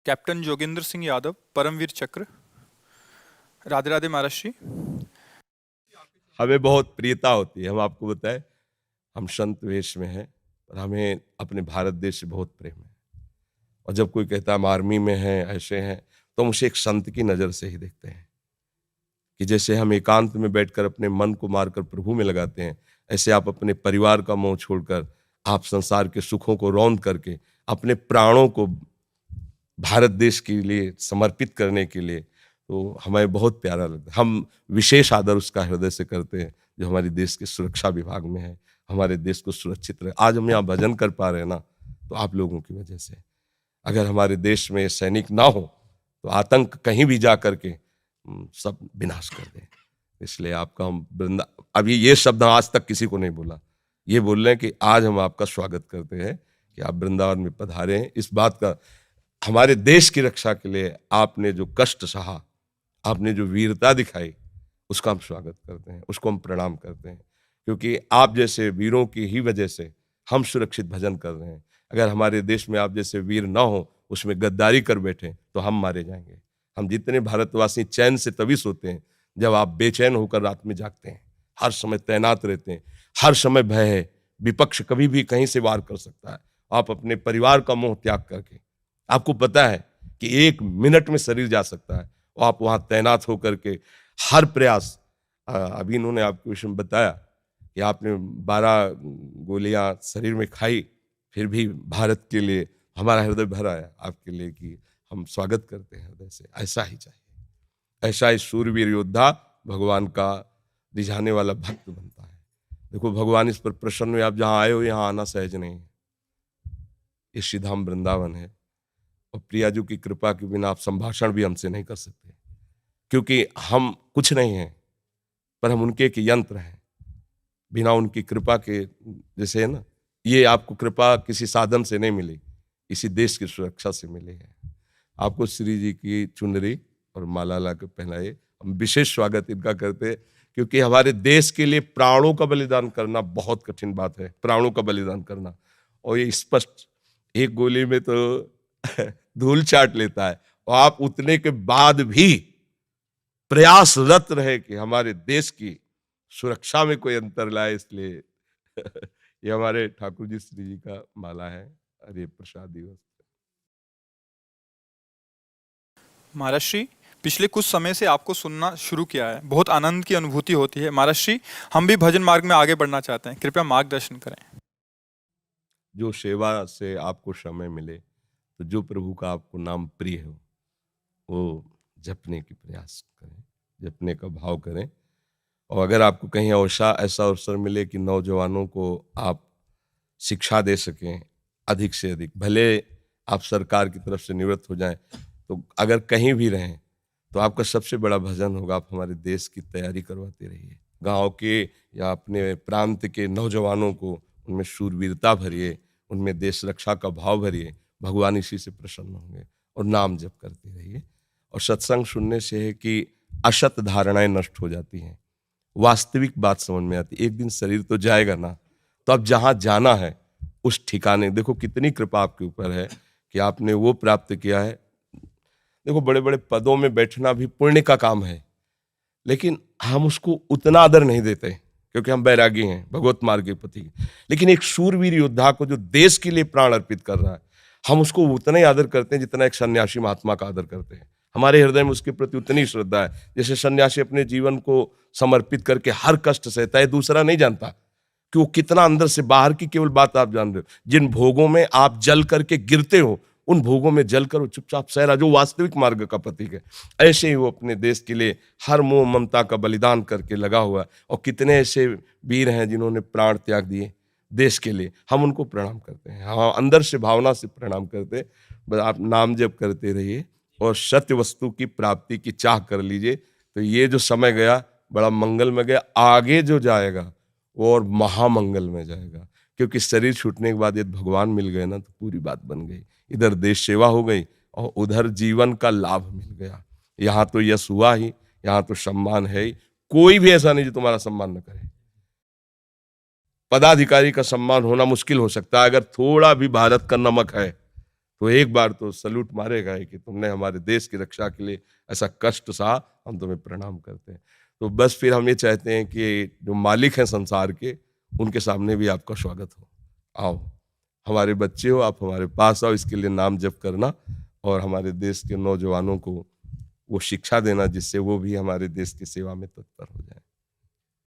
Captain Joginder Singh Yadav, Paramvir चक्र। राधे राधे महाराज जी। हमें बहुत प्रियता होती है, हम आपको बताएं, हम संत वेश में हैं और हमें अपने भारत देश से बहुत प्रेम है। और जब कोई कहता है हम आर्मी में हैं, ऐसे हैं, तो हम उसे एक संत की नज़र से ही देखते हैं कि जैसे हम एकांत में बैठकर अपने मन को मारकर प्रभु में लगाते हैं, ऐसे आप अपने परिवार का मोह छोड़कर, आप संसार के सुखों को रौंद करके अपने प्राणों को भारत देश के लिए समर्पित करने के लिए, तो हमें बहुत प्यारा लगता है। हम विशेष आदर उसका हृदय से करते हैं जो हमारे देश के सुरक्षा विभाग में है, हमारे देश को सुरक्षित रहे। आज हम यहाँ भजन कर पा रहे हैं ना, तो आप लोगों की वजह से। अगर हमारे देश में सैनिक ना हो तो आतंक कहीं भी जा करके सब विनाश कर दें। इसलिए आपका हम अभी ये शब्द आज तक किसी को नहीं बोला, ये बोल रहे हैं कि आज हम आपका स्वागत करते हैं कि आप वृंदावन में पधारे हैं। इस बात का, हमारे देश की रक्षा के लिए आपने जो कष्ट सहा, आपने जो वीरता दिखाई, उसका हम स्वागत करते हैं, उसको हम प्रणाम करते हैं, क्योंकि आप जैसे वीरों की ही वजह से हम सुरक्षित भजन कर रहे हैं। अगर हमारे देश में आप जैसे वीर ना हो, उसमें गद्दारी कर बैठे, तो हम मारे जाएंगे। हम जितने भारतवासी चैन से तभी सोते हैं जब आप बेचैन होकर रात में जागते हैं, हर समय तैनात रहते हैं, हर समय भय है, विपक्ष कभी भी कहीं से वार कर सकता है। आप अपने परिवार का मोह त्याग करके, आपको पता है कि 1 मिनट में शरीर जा सकता है, और आप वहां तैनात होकर के हर प्रयास, अभी इन्होंने आपको विषय में बताया कि आपने 12 गोलियां शरीर में खाई, फिर भी भारत के लिए हमारा हृदय भर आया आपके लिए कि हम स्वागत करते हैं हृदय से। ऐसा ही चाहिए, ऐसा ही शूरवीर योद्धा भगवान का रिझाने वाला भक्त बनता है। देखो, भगवान इस पर प्रसन्न हुए। आप जहां आए हो, यहाँ आना सहज नहीं है। ये श्रीधाम वृंदावन है, और प्रियाजू की कृपा के बिना आप संभाषण भी हमसे नहीं कर सकते, क्योंकि हम कुछ नहीं हैं, पर हम उनके एक यंत्र हैं। बिना उनकी कृपा के, जैसे है ना, ये आपको कृपा किसी साधन से नहीं मिली, इसी देश की सुरक्षा से मिली है। आपको श्री जी की चुनरी और माला ला के पहनाए, हम विशेष स्वागत इनका करते हैं, क्योंकि हमारे देश के लिए प्राणों का बलिदान करना बहुत कठिन बात है, प्राणों का बलिदान करना। और ये स्पष्ट, एक गोली में तो धूल चाट लेता है, और आप उतने के बाद भी प्रयासरत रहे कि हमारे देश की सुरक्षा में कोई अंतर लाए। इसलिए ये हमारे ठाकुर जी श्री जी का माला है, और ये प्रसाद दिवस। महाराज जी, पिछले कुछ समय से आपको सुनना शुरू किया है, बहुत आनंद की अनुभूति होती है। महाराज जी, हम भी भजन मार्ग में आगे बढ़ना चाहते हैं, कृपया मार्गदर्शन करें। जो सेवा से आपको समय मिले, तो जो प्रभु का आपको नाम प्रिय हो, वो जपने की प्रयास करें, जपने का भाव करें। और अगर आपको कहीं ऐसा अवसर मिले कि नौजवानों को आप शिक्षा दे सकें अधिक से अधिक, भले आप सरकार की तरफ से निवृत्त हो जाएं, तो अगर कहीं भी रहें, तो आपका सबसे बड़ा भजन होगा, आप हमारे देश की तैयारी करवाते रहिए। गांव के या अपने प्रांत के नौजवानों को उनमें शूरवीरता भरिए, उनमें देश रक्षा का भाव भरिए। भगवान इसी से प्रसन्न होंगे। और नाम जप करते रहिए। और सत्संग सुनने से है कि असत धारणाएं नष्ट हो जाती हैं, वास्तविक बात समझ में आती। एक दिन शरीर तो जाएगा ना, तो अब जहां जाना है उस ठिकाने, देखो कितनी कृपा आपके ऊपर है कि आपने वो प्राप्त किया है। देखो, बड़े बड़े पदों में बैठना भी पुण्य का काम है, लेकिन हम उसको उतना आदर नहीं देते, क्योंकि हम बैरागी हैं, भगवत मार्ग के पति। लेकिन एक शूरवीर योद्धा को जो देश के लिए प्राण अर्पित कर रहा है, हम उसको उतना ही आदर करते हैं जितना एक सन्यासी महात्मा का आदर करते हैं। हमारे हृदय में उसके प्रति उतनी श्रद्धा है। जैसे सन्यासी अपने जीवन को समर्पित करके हर कष्ट सहता है, दूसरा नहीं जानता कि वो कितना अंदर से, बाहर की केवल बात आप जान रहे हो। जिन भोगों में आप जल करके गिरते हो, उन भोगों में जल कर वो चुपचाप सह रहा, जो वास्तविक मार्ग का प्रतीक है। ऐसे ही वो अपने देश के लिए हर मोह ममता का बलिदान करके लगा हुआ है। और कितने ऐसे वीर हैं जिन्होंने प्राण त्याग दिए देश के लिए, हम उनको प्रणाम करते हैं। हाँ, अंदर से भावना से प्रणाम करते हैं। बस आप नाम जप करते रहिए और सत्य वस्तु की प्राप्ति की चाह कर लीजिए, तो ये जो समय गया बड़ा मंगल में गया। आगे जो जाएगा वो और महामंगल में जाएगा, क्योंकि शरीर छूटने के बाद यदि भगवान मिल गए ना, तो पूरी बात बन गई। इधर देश सेवा हो गई और उधर जीवन का लाभ मिल गया। यहाँ तो यश हुआ ही, यहाँ तो सम्मान है ही। कोई भी ऐसा नहीं जो तुम्हारा सम्मान न करे। पदाधिकारी का सम्मान होना मुश्किल हो सकता है, अगर थोड़ा भी भारत का नमक है तो एक बार तो सल्यूट मारेगा कि तुमने हमारे देश की रक्षा के लिए ऐसा कष्ट सहा, हम तुम्हें प्रणाम करते हैं। तो बस फिर हम ये चाहते हैं कि जो मालिक हैं संसार के, उनके सामने भी आपका स्वागत हो। आओ, हमारे बच्चे हो, आप हमारे पास आओ, इसके लिए नाम जप करना और हमारे देश के नौजवानों को वो शिक्षा देना जिससे वो भी हमारे देश की सेवा में तत्पर हो।